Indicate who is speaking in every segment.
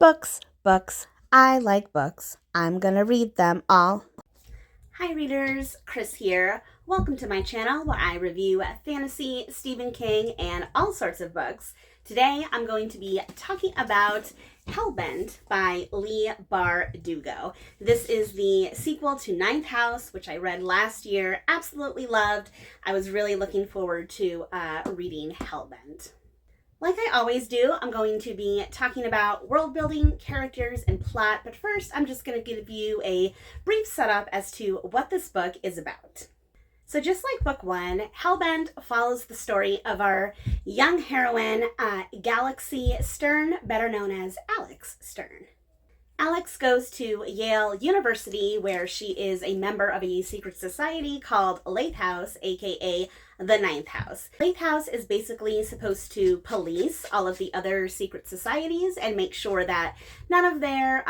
Speaker 1: Books, books. I like books. I'm gonna read them all.
Speaker 2: Hi readers, Chris here. Welcome to my channel where I review fantasy, Stephen King, and all sorts of books. Today I'm going to be talking about Hellbent by Leigh Bardugo. This is the sequel to Ninth House, which I read last year. Absolutely loved. I was really looking forward to reading Hellbent. Like I always do, I'm going to be talking about world building, characters, and plot, but first I'm just going to give you a brief setup as to what this book is about. So just like book one, Hellbent follows the story of our young heroine, Galaxy Stern, better known as Alex Stern. Alex goes to Yale University, where she is a member of a secret society called Late House, aka the Ninth House. Late House is basically supposed to police all of the other secret societies and make sure that none of their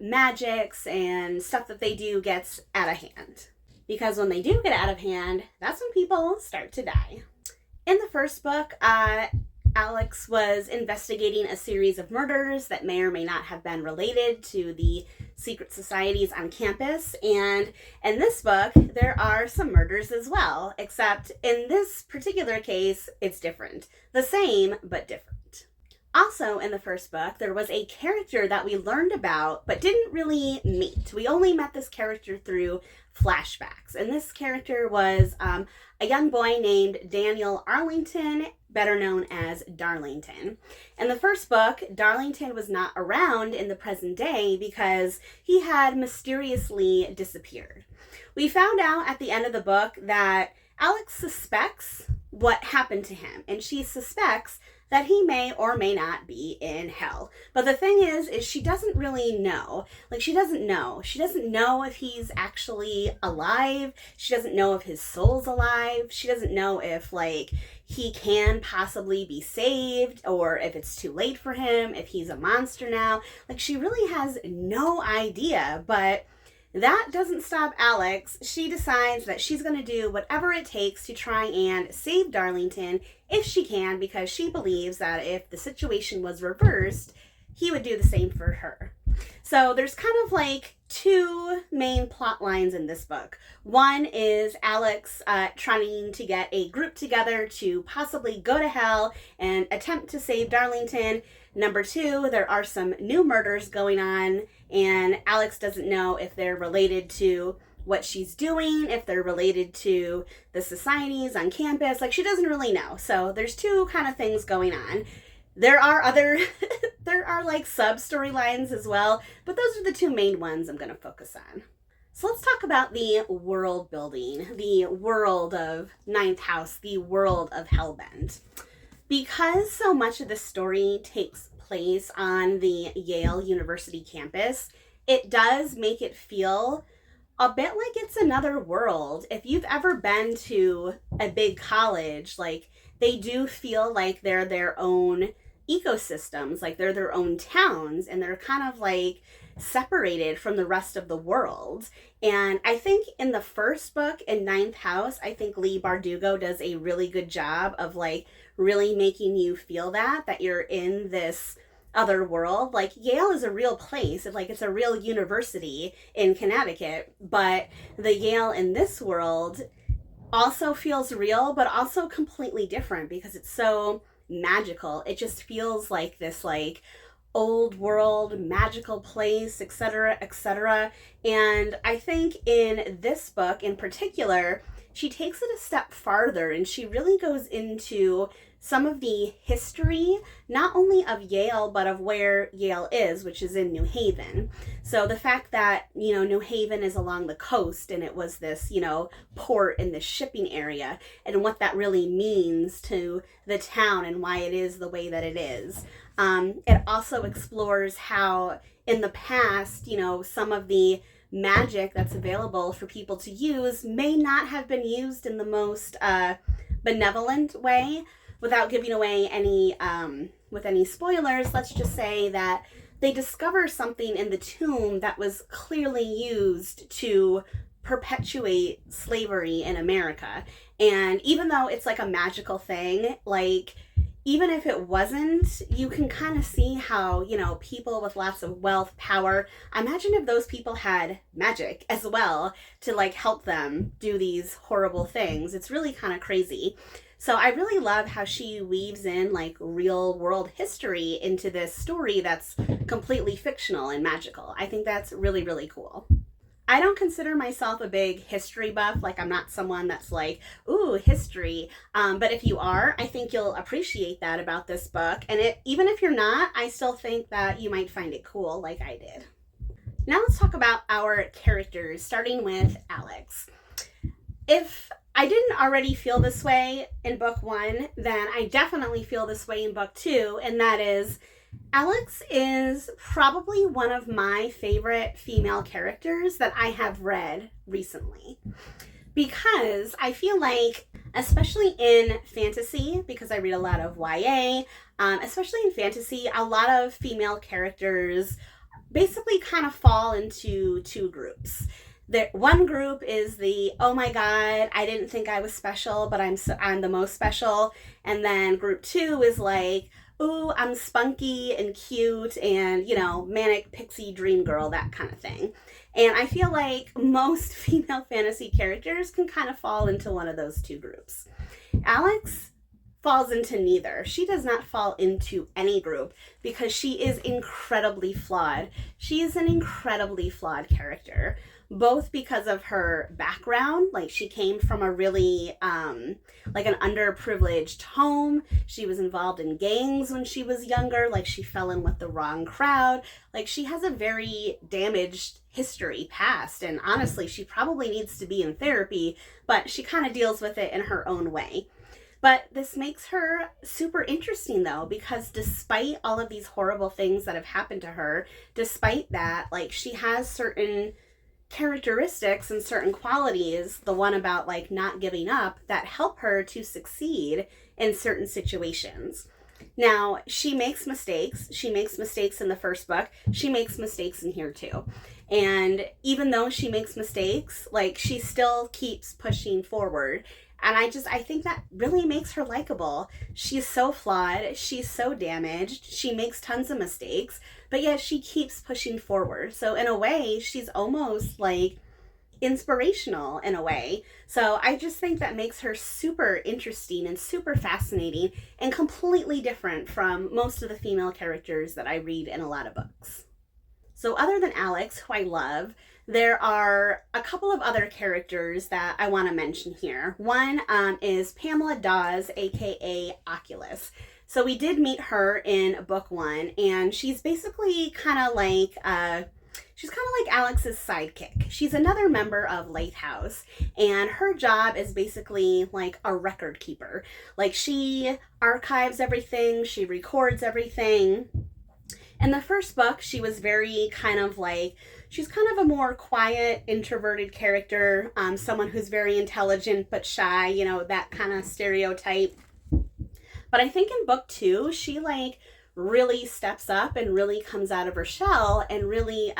Speaker 2: magics and stuff that they do gets out of hand. Because when they do get out of hand, that's when people start to die. In the first book, Alex was investigating a series of murders that may or may not have been related to the secret societies on campus. And in this book, there are some murders as well, except in this particular case, it's different. The same, but different. Also in the first book, there was a character that we learned about, but didn't really meet. We only met this character through flashbacks. And this character was a young boy named Daniel Arlington, better known as Darlington. In the first book, Darlington was not around in the present day because he had mysteriously disappeared. We found out at the end of the book that Alex suspects what happened to him, and she suspects that he may or may not be in hell. But the thing is she doesn't really know. She doesn't know. She doesn't know if he's actually alive. She doesn't know if his soul's alive. She doesn't know if, he can possibly be saved, or if it's too late for him, if he's a monster now. She really has no idea, but that doesn't stop Alex. She decides that she's going to do whatever it takes to try and save Darlington if she can, because she believes that if the situation was reversed, he would do the same for her. So there's kind of two main plot lines in this book. One is Alex trying to get a group together to possibly go to hell and attempt to save Darlington. Number two, there are some new murders going on, and Alex doesn't know if they're related to what she's doing, if they're related to the societies on campus. She doesn't really know. So there's two kind of things going on. There are other, there are sub storylines as well, but those are the two main ones I'm going to focus on. So let's talk about the world building, the world of Ninth House, the world of Hellbent. Because so much of the story takes place on the Yale University campus, it does make it feel a bit like it's another world. If you've ever been to a big college, they do feel like they're their own ecosystems, they're their own towns, and they're kind of separated from the rest of the world. And I think in the first book, in Ninth House, I think Leigh Bardugo does a really good job of really making you feel that you're in this other world. Yale is a real place, it's a real university in Connecticut, but the Yale in this world also feels real, but also completely different because it's so magical. It just feels like this old world magical place, etc., etc. And I think in this book in particular, she takes it a step farther, and she really goes into some of the history, not only of Yale, but of where Yale is, which is in New Haven. So the fact that, New Haven is along the coast, and it was this, port in the shipping area, and what that really means to the town and why it is the way that it is. It also explores how in the past, some of the magic that's available for people to use may not have been used in the most benevolent way. Without giving away any spoilers, let's just say that they discover something in the tomb that was clearly used to perpetuate slavery in America. And even though it's a magical thing, even if it wasn't, you can kind of see how, people with lots of wealth, power, imagine if those people had magic as well to like help them do these horrible things. It's really kind of crazy. So I really love how she weaves in like real world history into this story that's completely fictional and magical. I think that's really, really cool. I don't consider myself a big history buff. Like, I'm not someone that's like, ooh, history. But if you are, I think you'll appreciate that about this book. And even if you're not, I still think that you might find it cool, like I did. Now let's talk about our characters, starting with Alex. If I didn't already feel this way in book 1, then I definitely feel this way in book 2, and that is Alex is probably one of my favorite female characters that I have read recently, because I feel like, especially in fantasy, because I read a lot of YA, especially in fantasy, a lot of female characters basically kind of fall into two groups. One group is the, oh my god, I didn't think I was special, but I'm the most special. And then group 2 is like, ooh, I'm spunky and cute and, manic pixie dream girl, that kind of thing. And I feel like most female fantasy characters can kind of fall into one of those two groups. Alex falls into neither. She does not fall into any group because she is incredibly flawed. She is an incredibly flawed character, both because of her background. Like, she came from a really like an underprivileged home. She was involved in gangs when she was younger. Like, she fell in with the wrong crowd. Like, she has a very damaged history past, and honestly, she probably needs to be in therapy, but she kind of deals with it in her own way. But this makes her super interesting, though, because despite all of these horrible things that have happened to her, despite that, like, she has certain characteristics and certain qualities, the one about like not giving up, that help her to succeed in certain situations. Now, she makes mistakes. She makes mistakes in the first book. She makes mistakes in here too. And even though she makes mistakes, like, she still keeps pushing forward. And I think that really makes her likable. She's so flawed. She's so damaged. She makes tons of mistakes, but yet she keeps pushing forward. So in a way, she's almost like inspirational in a way. So I just think that makes her super interesting and super fascinating and completely different from most of the female characters that I read in a lot of books. So other than Alex, who I love, there are a couple of other characters that I want to mention here. One is Pamela Dawes, aka Oculus. So we did meet her in book 1, and she's basically kind of like Alex's sidekick. She's another member of Lighthouse, and her job is basically like a record keeper. Like, she archives everything, she records everything. In the first book, she was very she's kind of a more quiet, introverted character, someone who's very intelligent but shy, that kind of stereotype. But I think in book 2, she really steps up and really comes out of her shell and really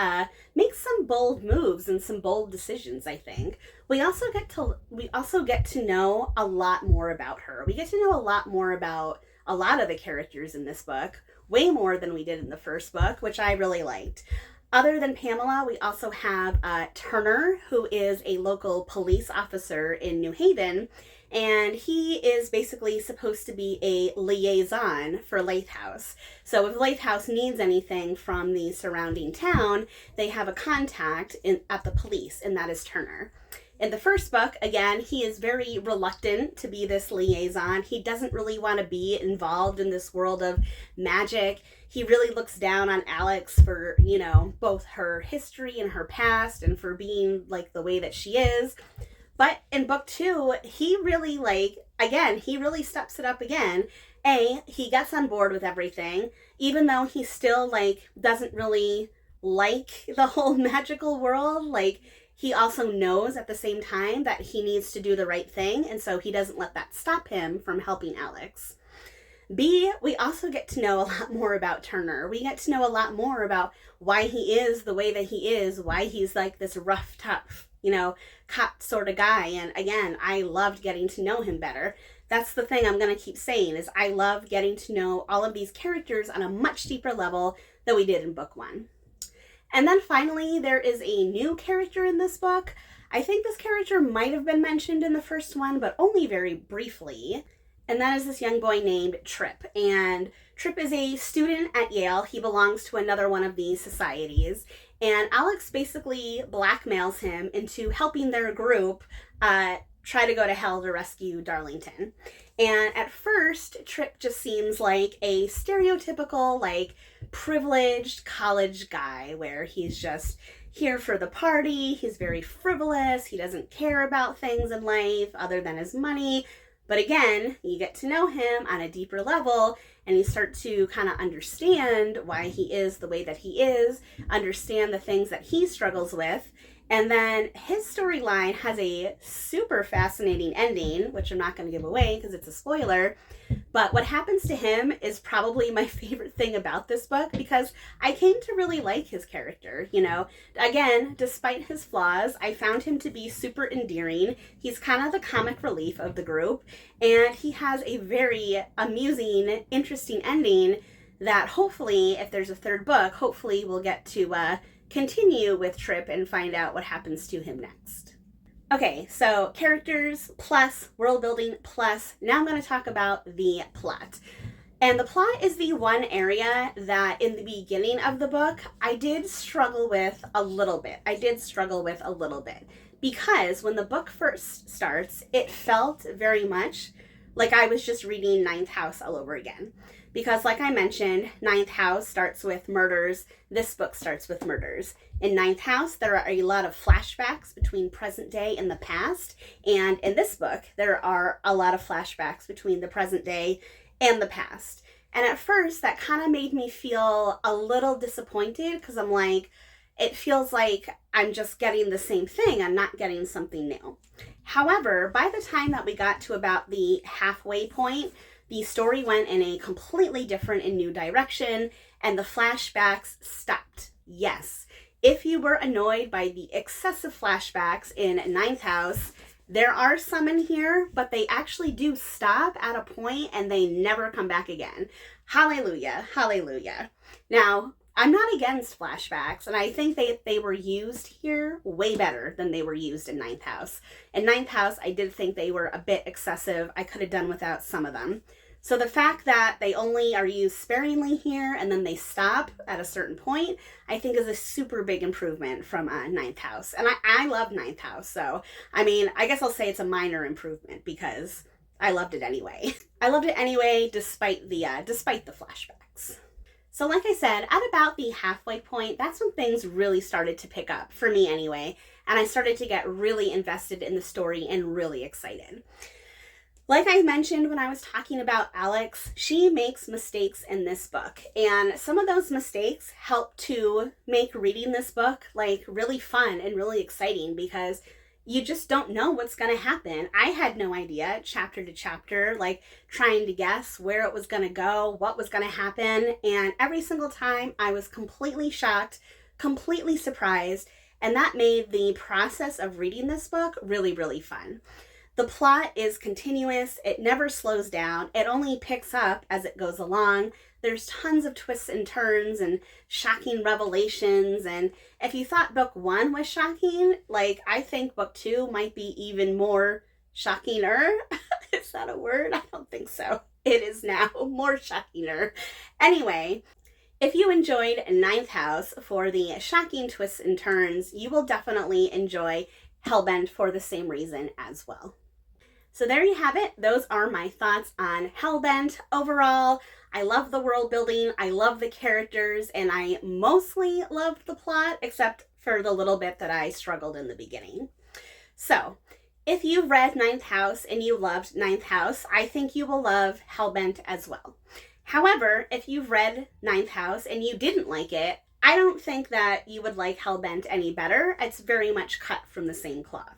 Speaker 2: makes some bold moves and some bold decisions, I think. We also get to know a lot more about her. We get to know a lot more about a lot of the characters in this book, way more than we did in the first book, which I really liked. Other than Pamela, we also have Turner, who is a local police officer in New Haven, and he is basically supposed to be a liaison for Lighthouse. So if Lighthouse needs anything from the surrounding town, they have a contact at the police, and that is Turner. In the first book, again, he is very reluctant to be this liaison. He doesn't really want to be involved in this world of magic. He really looks down on Alex for, both her history and her past, and for being like the way that she is. But in book 2, he really he really steps it up again. He gets on board with everything, even though he still doesn't really like the whole magical world. He also knows at the same time that he needs to do the right thing, and so he doesn't let that stop him from helping Alex. B, we also get to know a lot more about Turner. We get to know a lot more about why he is the way that he is, why he's like this rough, tough, cop sort of guy. And again, I loved getting to know him better. That's the thing I'm going to keep saying is I love getting to know all of these characters on a much deeper level than we did in book one. And then finally, there is a new character in this book. I think this character might have been mentioned in the first one, but only very briefly. And that is this young boy named Tripp. And Tripp is a student at Yale. He belongs to another one of these societies. And Alex basically blackmails him into helping their group try to go to hell to rescue Darlington. And at first, Tripp just seems like a stereotypical, like, privileged college guy where he's just here for the party. He's very frivolous. He doesn't care about things in life other than his money. But again, you get to know him on a deeper level and you start to kind of understand why he is the way that he is, understand the things that he struggles with. And then his storyline has a super fascinating ending, which I'm not going to give away because it's a spoiler. But what happens to him is probably my favorite thing about this book because I came to really like his character. You know, again, despite his flaws, I found him to be super endearing. He's kind of the comic relief of the group, and he has a very amusing, interesting ending that hopefully, if there's a third book, hopefully we'll get to continue with Tripp and find out what happens to him next. Okay, so characters plus world building plus, now I'm going to talk about the plot. And the plot is the one area that in the beginning of the book, I did struggle with a little bit. Because when the book first starts, it felt very much like I was just reading Ninth House all over again. Because like I mentioned, Ninth House starts with murders. This book starts with murders. In Ninth House, there are a lot of flashbacks between present day and the past. And in this book, there are a lot of flashbacks between the present day and the past. And at first, that kind of made me feel a little disappointed because I'm like, it feels like I'm just getting the same thing. I'm not getting something new. However, by the time that we got to about the halfway point, the story went in a completely different and new direction, and the flashbacks stopped. Yes, if you were annoyed by the excessive flashbacks in Ninth House, there are some in here, but they actually do stop at a point and they never come back again. Hallelujah, hallelujah. Now, I'm not against flashbacks, and I think they were used here way better than they were used in Ninth House. In Ninth House, I did think they were a bit excessive. I could have done without some of them. So the fact that they only are used sparingly here and then they stop at a certain point, I think is a super big improvement from Ninth House. And I love Ninth House, so I mean, I guess I'll say it's a minor improvement because I loved it anyway. I loved it anyway despite the flashbacks. So like I said, at about the halfway point, that's when things really started to pick up, for me anyway, and I started to get really invested in the story and really excited. Like I mentioned when I was talking about Alex, she makes mistakes in this book, and some of those mistakes help to make reading this book like really fun and really exciting because you just don't know what's going to happen. I had no idea chapter to chapter, like trying to guess where it was going to go, what was going to happen. And every single time I was completely shocked, completely surprised. And that made the process of reading this book really, really fun. The plot is continuous. It never slows down. It only picks up as it goes along. There's tons of twists and turns and shocking revelations. And if you thought book one was shocking, like I think book two might be even more shockinger. Is that a word? I don't think so. It is now more shockinger. Anyway, if you enjoyed Ninth House for the shocking twists and turns, you will definitely enjoy Hellbent for the same reason as well. So there you have it. Those are my thoughts on Hellbent. Overall, I love the world building, I love the characters, and I mostly loved the plot, except for the little bit that I struggled in the beginning. So, if you've read Ninth House and you loved Ninth House, I think you will love Hellbent as well. However, if you've read Ninth House and you didn't like it, I don't think that you would like Hellbent any better. It's very much cut from the same cloth.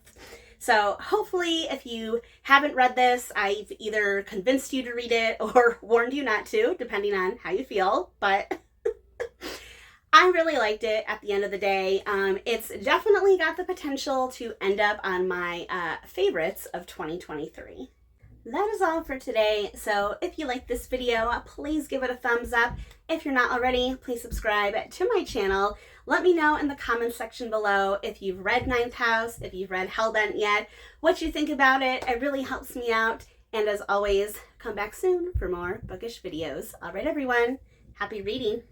Speaker 2: So hopefully if you haven't read this, I've either convinced you to read it or warned you not to, depending on how you feel. But I really liked it at the end of the day. It's definitely got the potential to end up on my favorites of 2023. that is all for today. So if you like this video, please give it a thumbs up. If you're not already, please subscribe to my channel. Let me know in the comments section below if you've read Ninth House, if you've read Hellbent yet, what you think about it. It really helps me out. And as always, come back soon for more bookish videos. All right, everyone. Happy reading.